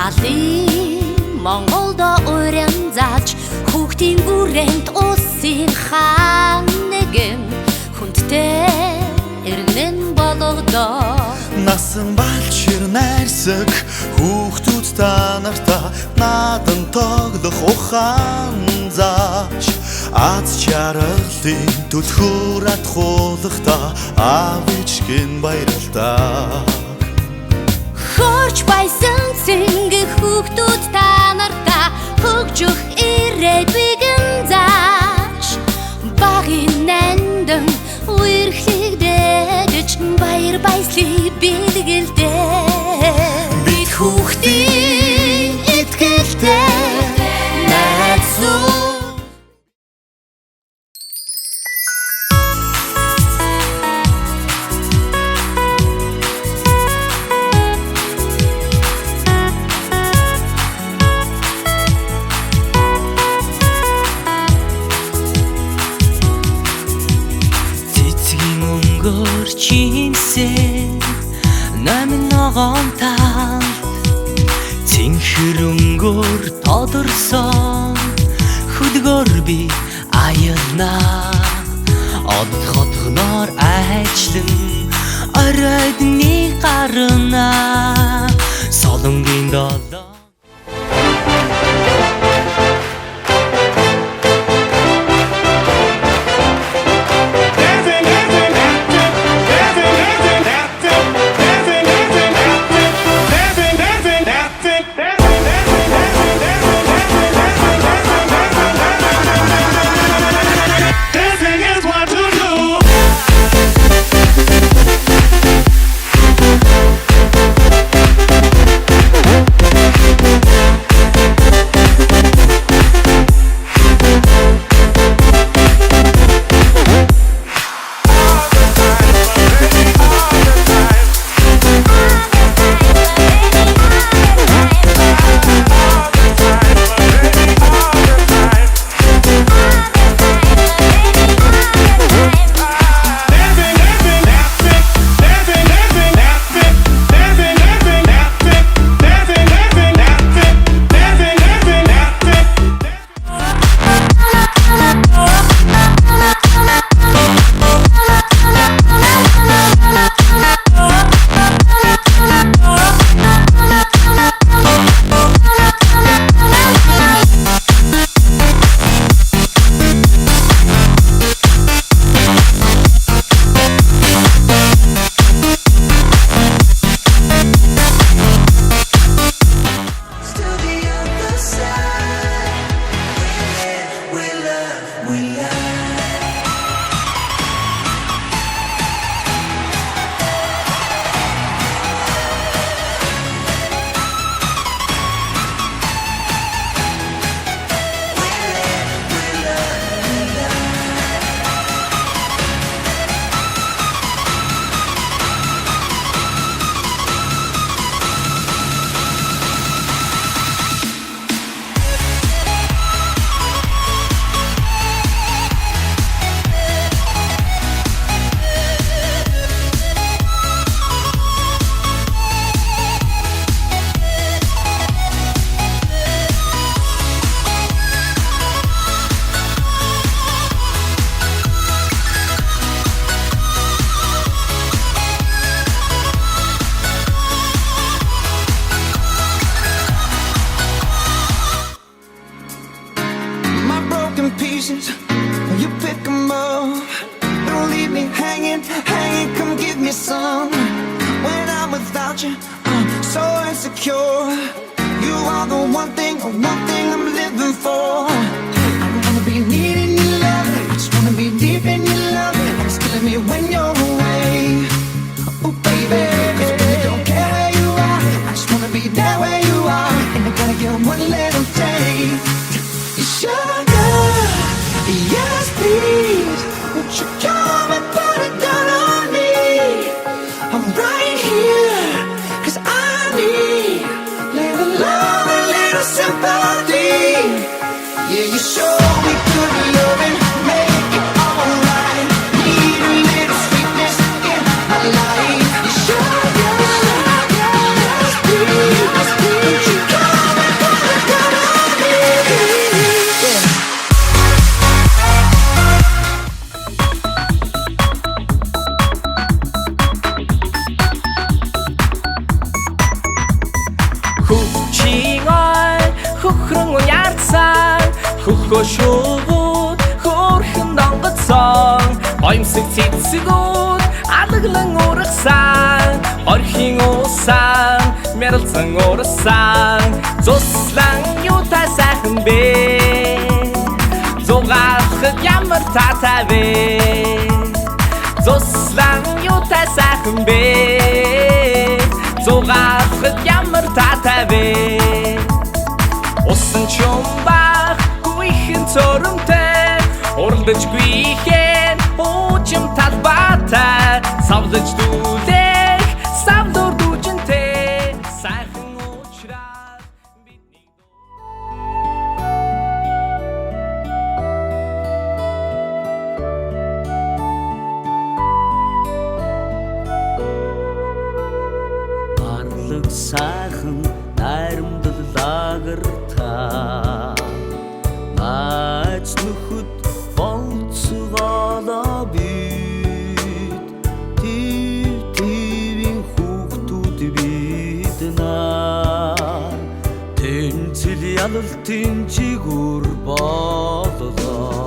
Халын Монголдо уран зааж хүүхдийн хүрээнд усын хаан нэгэн хүндтэй эргэн болгодоо Насан балчир найрсаг хүүхдүүд та нартаа надан тоглох ухаан зааж аз жаргалын түлхүүр атхуулахдаа аавч гин баярлалаа Хөрч байсан цэнгэх хүүхдүүд та нартаа хөгжих ирээдүйгэн зааж багын нандин үерхлэгдэж баяр баясгалыг бэлгэлдээ бид хүүхдийн итгэлтэй найзуу Чимсэн намын ногоон талд цэнхэр өнгөөр тодорсон хөдгөр би аянаа одод хотгоноор айчлан оройдны гарнаа солонгийн долоо pieces, you pick them up. Don't leave me hanging, hanging, come give me some. When I'm without you, I'm so insecure. You are the one thing I'm living for. I don't wanna be needing your love, I just wanna be deep in your love. And it's killing me when you're away. Oh baby, 'cause I really don't care where you are, I just wanna be there where you are. And I gotta get one little taste. Sugar, yes please, won't you come and put it down on me? I'm right here, 'cause I need little love, a little sympathy. Хөхөшөгөөд хөөрхөн донгоцсон Оймсэг цэцгүүд алглан ургасан Орхийн уусан мяралцсан урсан Цуслан юутай сайхан бэ Зугаахад ямар таатай вэ Цуслан юутай сайхан бэ Зугаахад ямар таатай вэ Усан чумбах гүйхэн цоромтэй Уралдажгүй ихэн уучим талбатай Савлаж дүүлэх савдур дүүжинтэй Сайхан уучраад бидний Барлаг сайхан найрамдлагартай Найз нөхөд болцгоолоо бид Тивийн хүүхдүүд бид нар Тэнцэл ялалтын жигүр боллоо